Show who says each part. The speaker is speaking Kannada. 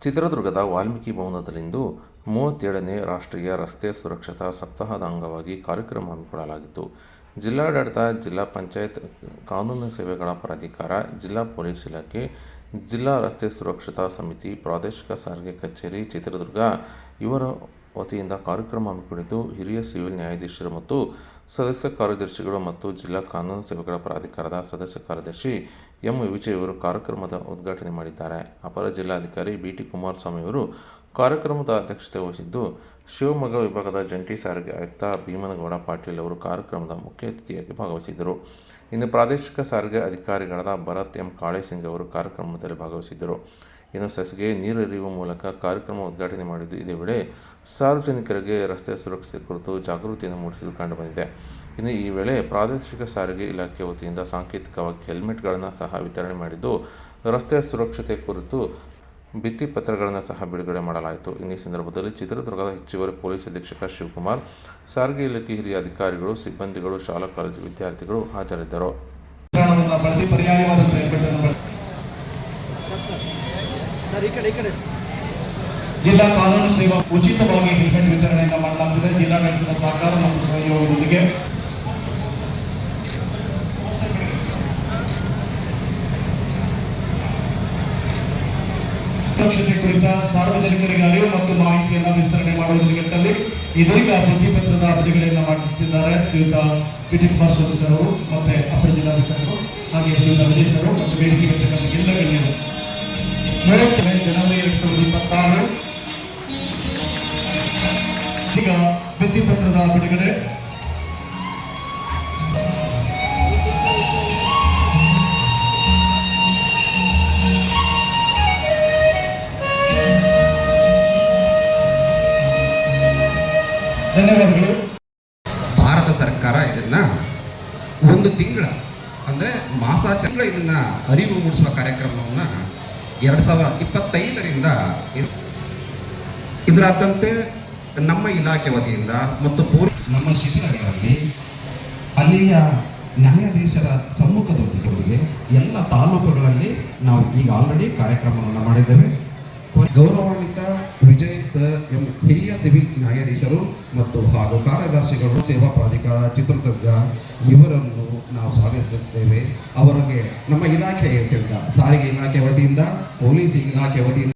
Speaker 1: ಚಿತ್ರದುರ್ಗದ ವಾಲ್ಮೀಕಿ ಭವನದಲ್ಲಿಂದು 37ನೇ ರಾಷ್ಟ್ರೀಯ ರಸ್ತೆ ಸುರಕ್ಷತಾ ಸಪ್ತಾಹದ ಅಂಗವಾಗಿ ಕಾರ್ಯಕ್ರಮ ಹಮ್ಮಿಕೊಳ್ಳಲಾಗಿತ್ತು. ಜಿಲ್ಲಾಡಳಿತ, ಜಿಲ್ಲಾ ಪಂಚಾಯತ್ ಕಾನೂನು ಸೇವೆಗಳ ಪ್ರಾಧಿಕಾರ, ಜಿಲ್ಲಾ ಪೊಲೀಸ್ ಇಲಾಖೆ, ಜಿಲ್ಲಾ ರಸ್ತೆ ಸುರಕ್ಷತಾ ಸಮಿತಿ, ಪ್ರಾದೇಶಿಕ ಸಾರಿಗೆ ಕಚೇರಿ ಚಿತ್ರದುರ್ಗ ಇವರ ವತಿಯಿಂದ ಕಾರ್ಯಕ್ರಮ ಹಮ್ಮಿಕೊಂಡಿದ್ದು, ಹಿರಿಯ ಸಿವಿಲ್ ನ್ಯಾಯಾಧೀಶರು ಮತ್ತು ಸದಸ್ಯ ಕಾರ್ಯದರ್ಶಿಗಳು ಮತ್ತು ಜಿಲ್ಲಾ ಕಾನೂನು ಸೇವೆಗಳ ಪ್ರಾಧಿಕಾರದ ಸದಸ್ಯ ಕಾರ್ಯದರ್ಶಿ ಎಂ. ವಿಜಯ್ ಅವರು ಕಾರ್ಯಕ್ರಮದ ಉದ್ಘಾಟನೆ ಮಾಡಿದ್ದಾರೆ. ಅಪರ ಜಿಲ್ಲಾಧಿಕಾರಿ ಬಿ.ಟಿ. ಕುಮಾರಸ್ವಾಮಿ ಅವರು ಕಾರ್ಯಕ್ರಮದ ಅಧ್ಯಕ್ಷತೆ ವಹಿಸಿದ್ದು, ಶಿವಮೊಗ್ಗ ವಿಭಾಗದ ಜಂಟಿ ಸಾರಿಗೆ ಆಯುಕ್ತ ಭೀಮನಗೌಡ ಪಾಟೀಲ್ ಅವರು ಕಾರ್ಯಕ್ರಮದ ಮುಖ್ಯ ಅತಿಥಿಯಾಗಿ ಭಾಗವಹಿಸಿದ್ದರು. ಇನ್ನು ಪ್ರಾದೇಶಿಕ ಸಾರಿಗೆ ಅಧಿಕಾರಿಗಳಾದ ಭರತ್ ಎಂ. ಕಾಳೇಸಿಂಗ್ ಅವರು ಕಾರ್ಯಕ್ರಮದಲ್ಲಿ ಭಾಗವಹಿಸಿದ್ದರು. ಇನ್ನು ಸಸಿಗೆ ನೀರೆರೆಯುವ ಮೂಲಕ ಕಾರ್ಯಕ್ರಮ ಉದ್ಘಾಟನೆ ಮಾಡಿದ್ದು, ಇದೇ ವೇಳೆ ಸಾರ್ವಜನಿಕರಿಗೆ ರಸ್ತೆ ಸುರಕ್ಷತೆ ಕುರಿತು ಜಾಗೃತಿಯನ್ನು ಮೂಡಿಸಿದ್ದು ಕಂಡುಬಂದಿದೆ. ಇನ್ನು ಈ ವೇಳೆ ಪ್ರಾದೇಶಿಕ ಸಾರಿಗೆ ಇಲಾಖೆ ವತಿಯಿಂದ ಸಾಂಕೇತಿಕವಾಗಿ ಹೆಲ್ಮೆಟ್ಗಳನ್ನು ಸಹ ವಿತರಣೆ ಮಾಡಿದ್ದು, ರಸ್ತೆ ಸುರಕ್ಷತೆ ಕುರಿತು ಭಿತ್ತಿಪತ್ರಗಳನ್ನು ಸಹ ಬಿಡುಗಡೆ ಮಾಡಲಾಯಿತು. ಇನ್ನು ಈ ಸಂದರ್ಭದಲ್ಲಿ ಚಿತ್ರದುರ್ಗದ ಹೆಚ್ಚುವರಿ ಪೊಲೀಸ್ ಅಧೀಕ್ಷಕ ಶಿವಕುಮಾರ್, ಸಾರಿಗೆ ಇಲಾಖೆ ಹಿರಿಯ ಅಧಿಕಾರಿಗಳು, ಸಿಬ್ಬಂದಿಗಳು, ಶಾಲಾ ಕಾಲೇಜು ವಿದ್ಯಾರ್ಥಿಗಳು ಹಾಜರಿದ್ದರು.
Speaker 2: ಜಿಲ್ಲಾ ಕಾನೂನು ಸೇವಾ ಉಚಿತವಾಗಿ ಹೆಲ್ಮೆಟ್ ವಿತರಣೆಯನ್ನು ಮಾಡಲಾಗುತ್ತದೆ. ಜಿಲ್ಲಾಡಳಿತದ ಸಹಕಾರ ಮತ್ತು ಸಹಯೋಗದೊಂದಿಗೆ ಸುರಕ್ಷತೆ ಕುರಿತ ಸಾರ್ವಜನಿಕರಿಗೆ ಅರಿವು ಮತ್ತು ಮಾಹಿತಿಯನ್ನು ವಿಸ್ತರಣೆ ಮಾಡುವ ನಿಟ್ಟಿನಲ್ಲಿ ಇದೀಗ ಭಿತ್ತಿಪತ್ರದ ಬದಿಗಳನ್ನು ಮಾಡುತ್ತಿದ್ದಾರೆ ಶ್ರೀಯುತ ಬಿ.ಟಿ. ಕುಮಾರಸ್ವಾಮಿ ಸರ್ ಅವರು ಮತ್ತೆ ಅಪರ ಜಿಲ್ಲಾಧಿಕಾರಿಗಳು, ಹಾಗೆ ಶ್ರೀಯುತ ವಿಜಯ್ ಸರ್ ಮತ್ತು ವೇದಿಕೆ ಎಲ್ಲ ಗಣ್ಯರು. ಜನವರಿ 2026 ಈಗ ಭಿತ್ತಿಪತ್ರದ ಬಿಡುಗಡೆ. ಧನ್ಯವಾದಗಳು.
Speaker 3: ಭಾರತ ಸರ್ಕಾರ ಇದನ್ನ ಒಂದು ತಿಂಗಳ ಅಂದ್ರೆ ಮಾಸಾಚರಣೆ ಇದನ್ನ ಅರಿವು ಮೂಡಿಸುವ ಕಾರ್ಯಕ್ರಮವನ್ನು 2025ರಿಂದ ಇದರಾದಂತೆ ನಮ್ಮ ಇಲಾಖೆ ವತಿಯಿಂದ ಮತ್ತು ನಮ್ಮ ಶಿಬಿರಗಳಲ್ಲಿ ಅಲ್ಲಿಯ ನ್ಯಾಯಾಧೀಶರ ಸಮ್ಮುಖದೊಂದಿಗೆ ಎಲ್ಲ ತಾಲೂಕುಗಳಲ್ಲಿ ನಾವು ಈಗ ಆಲ್ರೆಡಿ ಕಾರ್ಯಕ್ರಮವನ್ನು ಮಾಡಿದ್ದೇವೆ. ಗೌರವಾನ್ವಿತ ವಿಜಯ್ ಸರ್ ಎಂ ಹಿರಿಯ ಸಿವಿಲ್ ನ್ಯಾಯಾಧೀಶರು ಮತ್ತು ಹಾಗೂ ಕಾರ್ಯದರ್ಶಿಗಳು, ಸೇವಾ ಪ್ರಾಧಿಕಾರ ಚಿತ್ರದುರ್ಗ ಇವರನ್ನು ನಾವು ಸ್ವಾಗತಿಸುತ್ತೇವೆ. ಅವರಿಗೆ ನಮ್ಮ ಇಲಾಖೆ ಸಾರಿಗೆ ಇಲಾಖೆ ವತಿಯಿಂದ, ಪೊಲೀಸ್ ಇಲಾಖೆ ವತಿಯಿಂದ